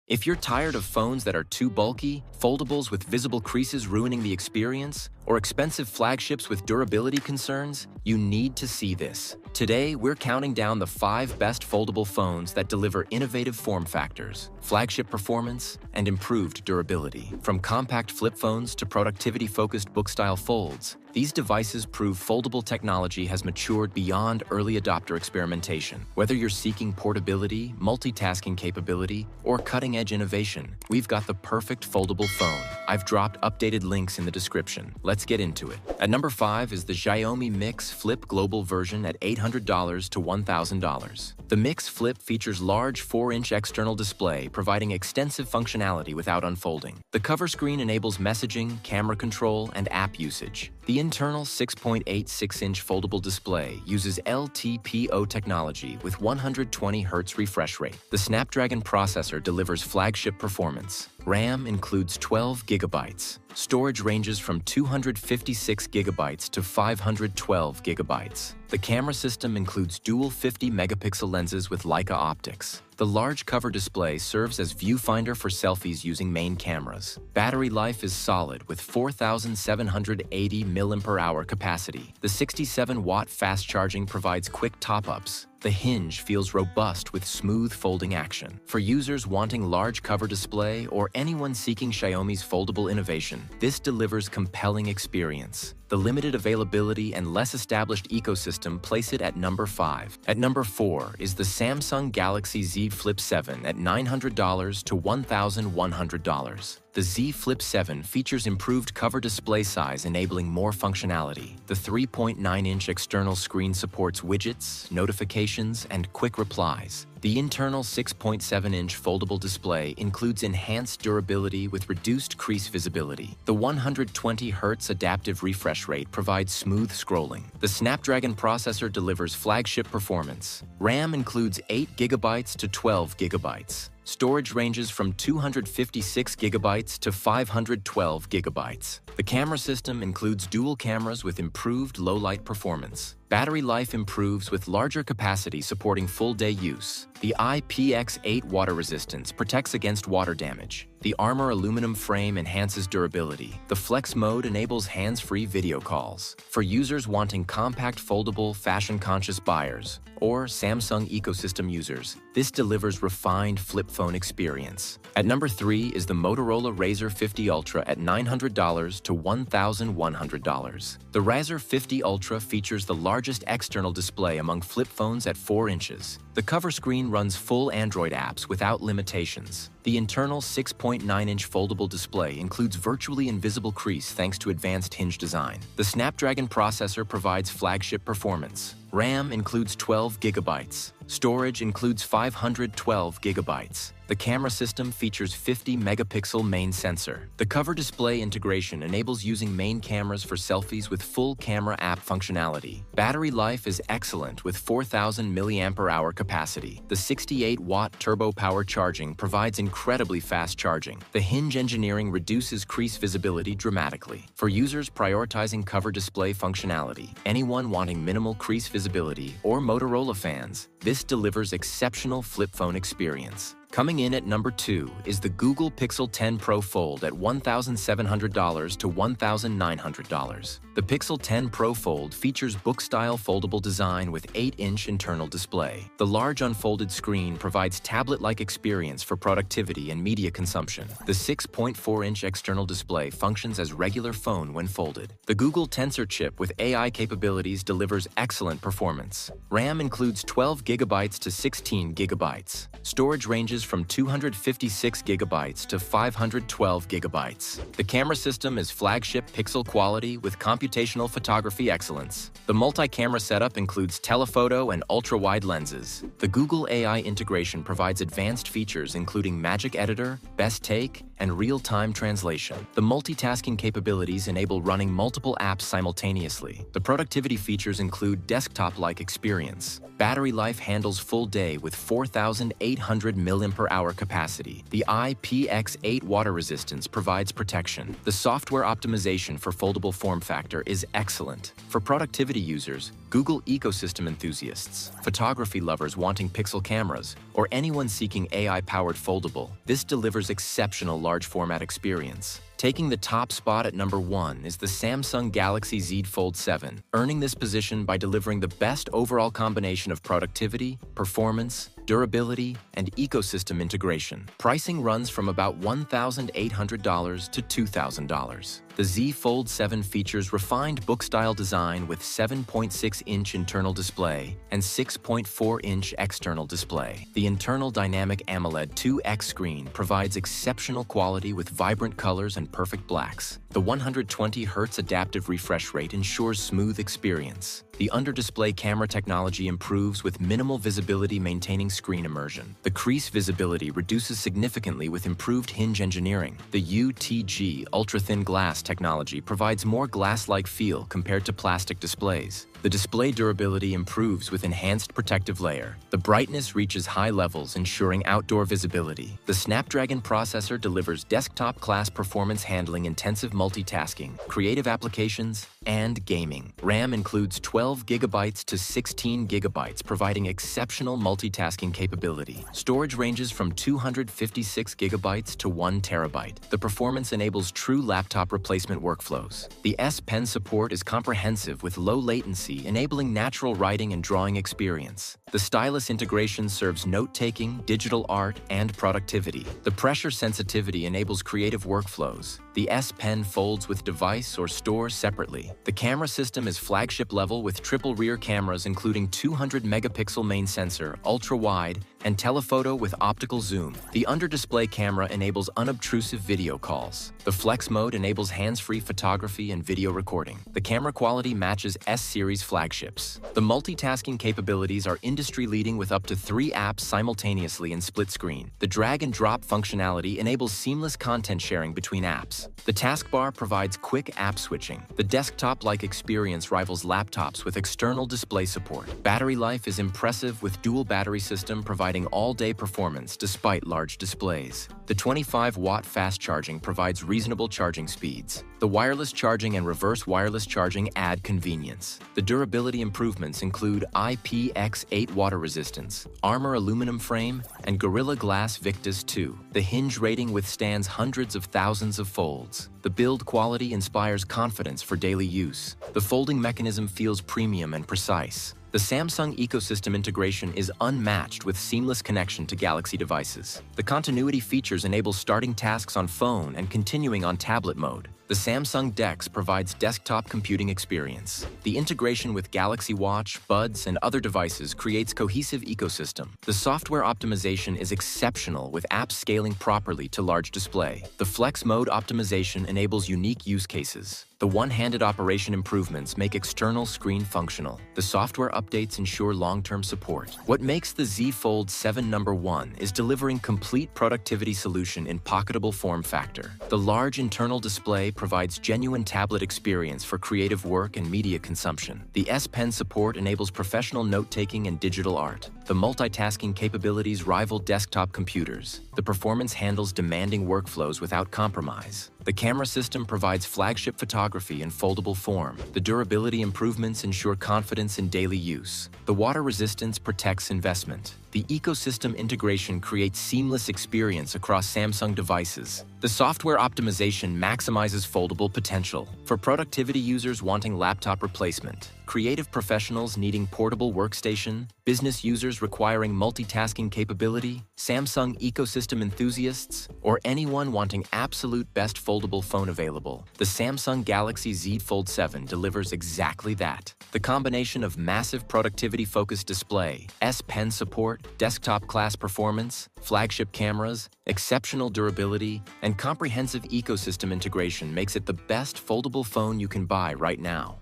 If you're tired of phones that are too bulky, foldables with visible creases ruining the experience, or expensive flagships with durability concerns, you need to see this. Today, we're counting down the 5 best foldable phones that deliver innovative form factors, flagship performance, and improved durability. From compact flip phones to productivity-focused book-style folds, these devices prove foldable technology has matured beyond early adopter experimentation. Whether you're seeking portability, multitasking capability, or cutting-edge innovation, we've got the perfect foldable phone. I've dropped updated links in the description. Let's get into it. At number 5 is the Xiaomi Mix Flip Global version at $800 to $1,000. The Mix Flip features large 4-inch external display, providing extensive functionality without unfolding. The cover screen enables messaging, camera control, and app usage. The internal 6.86-inch foldable display uses LTPO technology with 120 Hz refresh rate. The Snapdragon processor delivers flagship performance. RAM includes 12 GB. Storage ranges from 256 GB to 512 GB. The camera system includes dual 50-megapixel lenses with Leica optics. The large cover display serves as viewfinder for selfies using main cameras. Battery life is solid with 4,780 mAh capacity. The 67-watt fast charging provides quick top-ups. The hinge feels robust with smooth folding action. For users wanting large cover display or anyone seeking Xiaomi's foldable innovation, this delivers compelling experience. The limited availability and less established ecosystem place it at number 5. At number 4 is the Samsung Galaxy Z Flip 7 at $900 to $1,100. The Z Flip 7 features improved cover display size, enabling more functionality. The 3.9-inch external screen supports widgets, notifications, and quick replies. The internal 6.7-inch foldable display includes enhanced durability with reduced crease visibility. The 120 Hz adaptive refresh rate provides smooth scrolling. The Snapdragon processor delivers flagship performance. RAM includes 8 GB to 12 GB. Storage ranges from 256 GB to 512 GB. The camera system includes dual cameras with improved low-light performance. Battery life improves with larger capacity supporting full-day use. The IPX8 water resistance protects against water damage. The Armor aluminum frame enhances durability. The Flex mode enables hands-free video calls. For users wanting compact, foldable, fashion-conscious buyers, or Samsung ecosystem users, this delivers refined flip phone experience. At number 3 is the Motorola Razr 50 Ultra at $900 to $1,100. The Razr 50 Ultra features the largest external display among flip phones at 4 inches. The cover screen runs full Android apps without limitations. The internal 6.9-inch foldable display includes virtually invisible crease thanks to advanced hinge design. The Snapdragon processor provides flagship performance. RAM includes 12 GB. Storage includes 512 GB. The camera system features 50-megapixel main sensor. The cover display integration enables using main cameras for selfies with full camera app functionality. Battery life is excellent with 4,000 mAh capacity. The 68-watt turbo power charging provides incredibly fast charging. The hinge engineering reduces crease visibility dramatically. For users prioritizing cover display functionality, anyone wanting minimal crease visibility, or Motorola fans, this delivers exceptional flip phone experience. Coming in at number 2 is the Google Pixel 10 Pro Fold at $1,700 to $1,900. The Pixel 10 Pro Fold features book-style foldable design with 8-inch internal display. The large unfolded screen provides tablet-like experience for productivity and media consumption. The 6.4-inch external display functions as regular phone when folded. The Google Tensor chip with AI capabilities delivers excellent performance. RAM includes 12 GB to 16 GB. Storage ranges from 256 GB to 512 GB. The camera system is flagship pixel quality with computational photography excellence. The multi-camera setup includes telephoto and ultra-wide lenses. The Google AI integration provides advanced features including Magic Editor, Best Take, and real-time translation. The multitasking capabilities enable running multiple apps simultaneously. The productivity features include desktop-like experience. Battery life handles full day with 4,800 mAh capacity. The IPX8 water resistance provides protection. The software optimization for foldable form factor is excellent. For productivity users, Google ecosystem enthusiasts, photography lovers wanting pixel cameras, or anyone seeking AI-powered foldable, this delivers exceptional large-format experience. Taking the top spot at number 1 is the Samsung Galaxy Z Fold 7, earning this position by delivering the best overall combination of productivity, performance, durability, and ecosystem integration. Pricing runs from about $1,800 to $2,000. The Z Fold 7 features refined book-style design with 7.6-inch internal display and 6.4-inch external display. The internal dynamic AMOLED 2X screen provides exceptional quality with vibrant colors and perfect blacks. The 120 Hz adaptive refresh rate ensures smooth experience. The under-display camera technology improves with minimal visibility, maintaining screen immersion. The crease visibility reduces significantly with improved hinge engineering. The UTG ultra-thin glass technology provides more glass-like feel compared to plastic displays. The display durability improves with enhanced protective layer. The brightness reaches high levels, ensuring outdoor visibility. The Snapdragon processor delivers desktop-class performance, handling intensive multitasking, creative applications, and gaming. RAM includes 12 GB to 16 GB, providing exceptional multitasking capability. Storage ranges from 256 GB to 1 TB. The performance enables true laptop replacement workflows. The S Pen support is comprehensive with low latency, enabling natural writing and drawing experience. The stylus integration serves note-taking, digital art, and productivity. The pressure sensitivity enables creative workflows. The S Pen folds with device or store separately. The camera system is flagship level with triple rear cameras including 200-megapixel main sensor, ultra-wide, and telephoto with optical zoom. The under-display camera enables unobtrusive video calls. The Flex mode enables hands-free photography and video recording. The camera quality matches S-series flagships. The multitasking capabilities are industry-leading with up to 3 apps simultaneously in split screen. The drag-and-drop functionality enables seamless content sharing between apps. The taskbar provides quick app switching. The desktop-like experience rivals laptops with external display support. Battery life is impressive with dual battery system providing all-day performance despite large displays. The 25-watt fast charging provides reasonable charging speeds. The wireless charging and reverse wireless charging add convenience. The durability improvements include IPX8 water resistance, Armor aluminum frame, and Gorilla Glass Victus 2. The hinge rating withstands hundreds of thousands of folds. The build quality inspires confidence for daily use. The folding mechanism feels premium and precise. The Samsung ecosystem integration is unmatched with seamless connection to Galaxy devices. The continuity features enable starting tasks on phone and continuing on tablet mode. The Samsung DeX provides desktop computing experience. The integration with Galaxy Watch, Buds, and other devices creates cohesive ecosystem. The software optimization is exceptional with apps scaling properly to large display. The Flex mode optimization enables unique use cases. The one-handed operation improvements make external screen functional. The software updates ensure long-term support. What makes the Z Fold 7 number 1 is delivering complete productivity solution in pocketable form factor. The large internal display provides genuine tablet experience for creative work and media consumption. The S Pen support enables professional note-taking and digital art. The multitasking capabilities rival desktop computers. The performance handles demanding workflows without compromise. The camera system provides flagship photography in foldable form. The durability improvements ensure confidence in daily use. The water resistance protects investment. The ecosystem integration creates seamless experience across Samsung devices. The software optimization maximizes foldable potential. For productivity users wanting laptop replacement, creative professionals needing portable workstation, business users requiring multitasking capability, Samsung ecosystem enthusiasts, or anyone wanting absolute best foldable phone available, the Samsung Galaxy Z Fold 7 delivers exactly that. The combination of massive productivity-focused display, S Pen support, desktop-class performance, flagship cameras, exceptional durability, and comprehensive ecosystem integration makes it the best foldable phone you can buy right now.